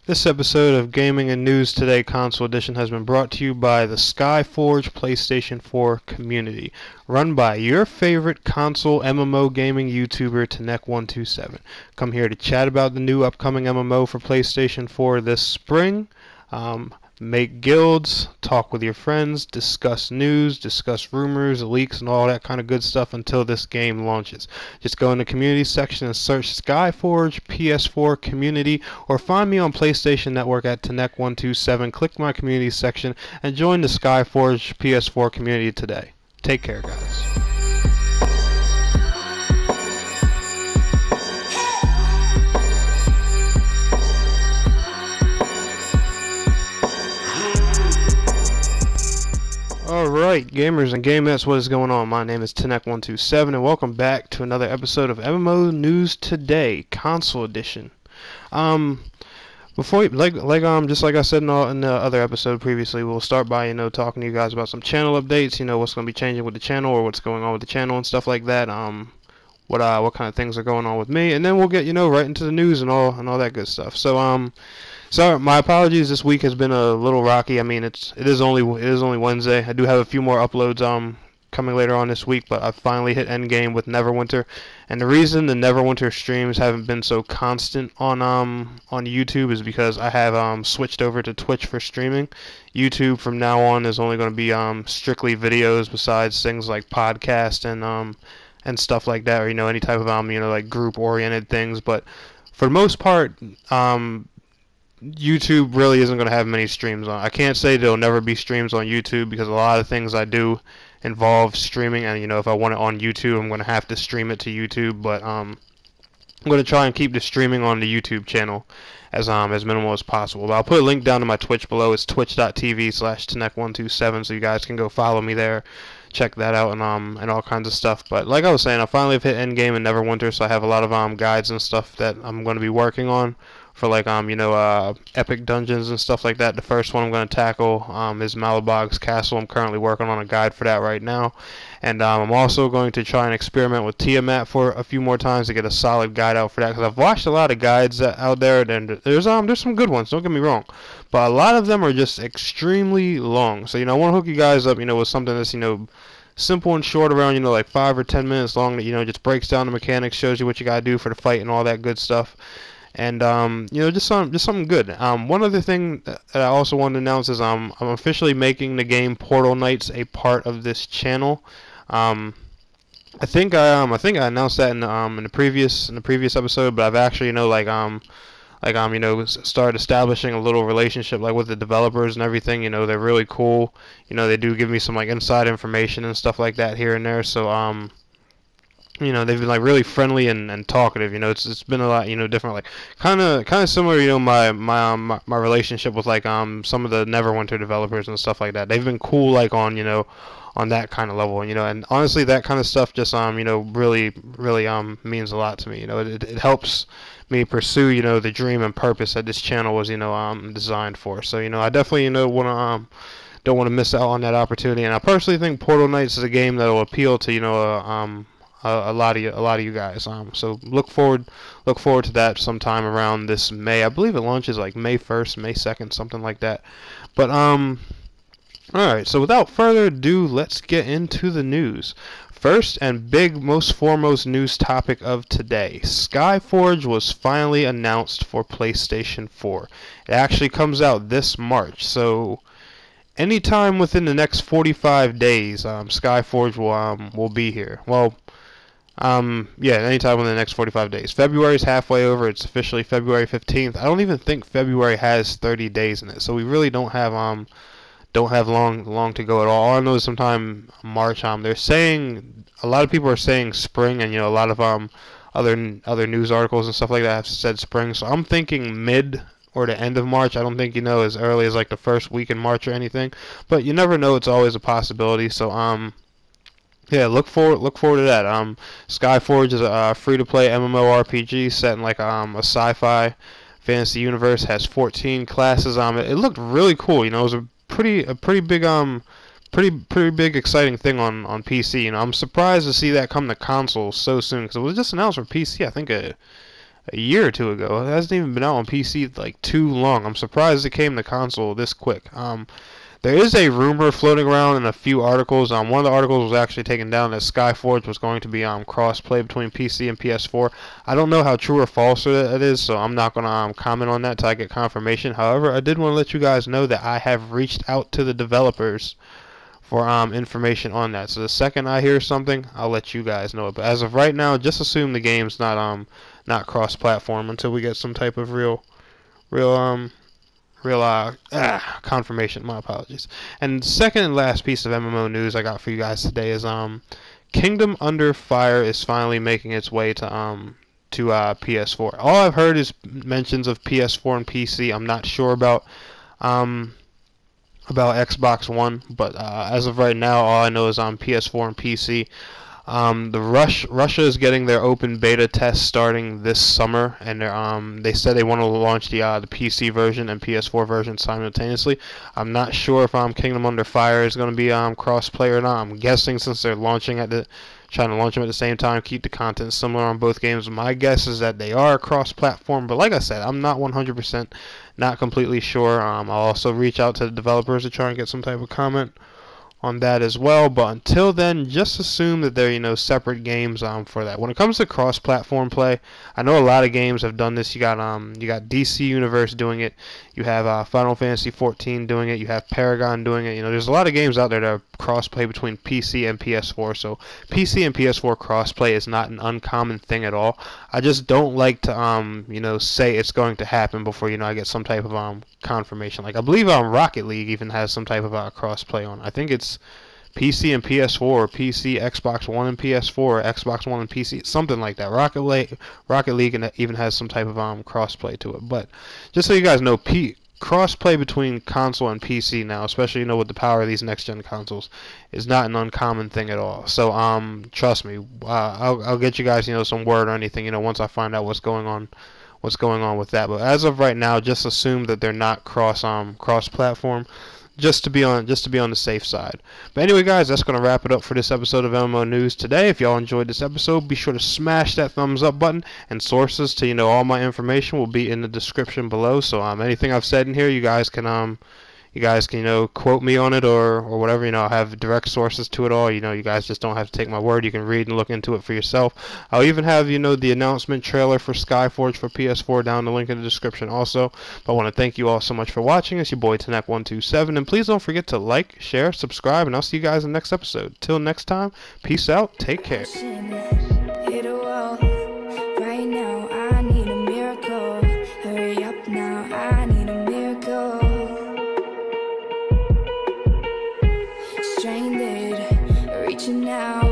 This episode of Gaming and News Today Console Edition has been brought to you by the Skyforge PlayStation 4 community, run by your favorite console MMO gaming YouTuber, Tanek127. Come here to chat about the new upcoming MMO for PlayStation 4 this spring. Make guilds, talk with your friends, discuss news, discuss rumors, leaks, and all that kind of good stuff until this game launches. Just go in the community section and search Skyforge PS4 community, or find me on PlayStation Network at Tanek127. Click my community section and join the Skyforge PS4 community today. Take care, guys. Alright, gamers and gamettes, what is going on? My name is Tanek127 and welcome back to another episode of MMO News Today, Console Edition. Just like I said in the other episode previously, we'll start by, talking to you guys about some channel updates, what's going to be changing with the channel or what's going on with the channel and stuff like that, what kind of things are going on with me, and then we'll get, right into the news and all that good stuff. So, my apologies. This week has been a little rocky. I mean, it is only Wednesday. I do have a few more uploads coming later on this week, but I finally hit endgame with Neverwinter. And the reason the Neverwinter streams haven't been so constant on YouTube is because I have switched over to Twitch for streaming. YouTube from now on is only going to be strictly videos, besides things like podcast and stuff like that, or any type of like group oriented things. But for the most part, YouTube really isn't going to have many streams on. I can't say there'll never be streams on YouTube because a lot of things I do involve streaming, and if I want it on YouTube, I'm going to have to stream it to YouTube. But I'm going to try and keep the streaming on the YouTube channel as minimal as possible. But I'll put a link down to my Twitch below. It's twitch.tv/Tanek127, so you guys can go follow me there, check that out, and all kinds of stuff. But like I was saying, I finally have hit endgame in Neverwinter, so I have a lot of guides and stuff that I'm going to be working on for like epic dungeons and stuff like that. The first one I'm going to tackle is Malabog's Castle. I'm currently working on a guide for that right now, and I'm also going to try and experiment with Tiamat for a few more times to get a solid guide out for that, because I've watched a lot of guides out there, and there's some good ones, don't get me wrong, but a lot of them are just extremely long. So I want to hook you guys up with something that's simple and short, around like 5 or 10 minutes long, that just breaks down the mechanics, shows you what you gotta do for the fight and all that good stuff. And just something good. One other thing that I also wanted to announce is I'm officially making the game Portal Knights a part of this channel. I think I announced that in the previous episode, but I've actually started establishing a little relationship with the developers and everything. They're really cool. They do give me some inside information and stuff like that here and there. So they've been really friendly and talkative. It's been a lot, different, kind of similar. My relationship with some of the Neverwinter developers and stuff like that. They've been cool on that kind of level. And honestly, that kind of stuff just really means a lot to me. It helps me pursue the dream and purpose that this channel was designed for. So I definitely don't want to miss out on that opportunity. And I personally think Portal Knights is a game that will appeal to a lot of you guys. So look forward to that sometime around this May. I believe it launches May 1st, May 2nd, something like that. But alright, so without further ado, let's get into the news. First and most foremost news topic of today. Skyforge was finally announced for PlayStation 4. It actually comes out this March, so anytime within the next 45 days, Skyforge will be here. Well, anytime within the next 45 days. February's halfway over. It's officially February 15th. I don't even think February has 30 days in it, so we really don't have long to go at all. All I know is sometime March. They're saying, a lot of people are saying spring, and a lot of other news articles and stuff like that have said spring. So I'm thinking mid or the end of March. I don't think as early as the first week in March or anything, but you never know. It's always a possibility. So yeah, look forward to that. Skyforge is a free-to-play MMORPG set in a sci-fi fantasy universe. Has 14 classes. It looked really cool. It was a pretty big exciting thing on PC. I'm surprised to see that come to consoles so soon, because it was just announced for PC. I think a year or two ago. It hasn't even been out on PC like too long. I'm surprised it came to console this quick. There is a rumor floating around in a few articles. One of the articles was actually taken down that Skyforge was going to be cross-play between PC and PS4. I don't know how true or false it is, so I'm not going to comment on that until I get confirmation. However, I did want to let you guys know that I have reached out to the developers for information on that. So the second I hear something, I'll let you guys know it. But as of right now, just assume the game's not cross-platform until we get some type of real confirmation. My apologies. And the second and last piece of MMO news I got for you guys today is Kingdom Under Fire is finally making its way to PS4. All I've heard is mentions of PS4 and PC. I'm not sure about Xbox One, but as of right now, all I know is on PS4 and PC. Russia is getting their open beta test starting this summer, and they said they want to launch the PC version and PS4 version simultaneously. I'm not sure if Kingdom Under Fire is going to be cross-play or not. I'm guessing since they're trying to launch them at the same time, keep the content similar on both games. My guess is that they are cross-platform, but like I said, I'm not 100% not completely sure. I'll also reach out to the developers to try and get some type of comment on that as well, but until then, just assume that they're separate games for that. When it comes to cross-platform play, I know a lot of games have done this. You got DC Universe doing it, you have Final Fantasy 14 doing it, you have Paragon doing it. There's a lot of games out there that are cross-play between PC and PS4. So PC and PS4 cross-play is not an uncommon thing at all. I just don't like to say it's going to happen before I get some type of confirmation. Like I believe Rocket League even has some type of cross-play on. I think it's PC and PS4, or PC, Xbox One and PS4, or Xbox One and PC, something like that. Rocket League even has some type of cross-play to it. But just so you guys know, cross-play between console and PC now, especially with the power of these next-gen consoles, is not an uncommon thing at all. So trust me, I'll get you guys some word or anything once I find out what's going on with that. But as of right now, just assume that they're not cross-platform, just to be on the safe side. But anyway, guys, that's going to wrap it up for this episode of MMO News today. If y'all enjoyed this episode, be sure to smash that thumbs up button, and sources to all my information will be in the description below. So anything I've said in here, you guys can quote me on it or whatever. I have direct sources to it all. You guys just don't have to take my word. You can read and look into it for yourself. I'll even have the announcement trailer for Skyforge for PS4 down the link in the description also. But I want to thank you all so much for watching. It's your boy Tanek127, and please don't forget to like, share, subscribe, and I'll see you guys in the next episode. Till next time, peace out, take care. Hit a wall. Right now I need a miracle. Hurry up now, I need a miracle. Stranded, reaching out.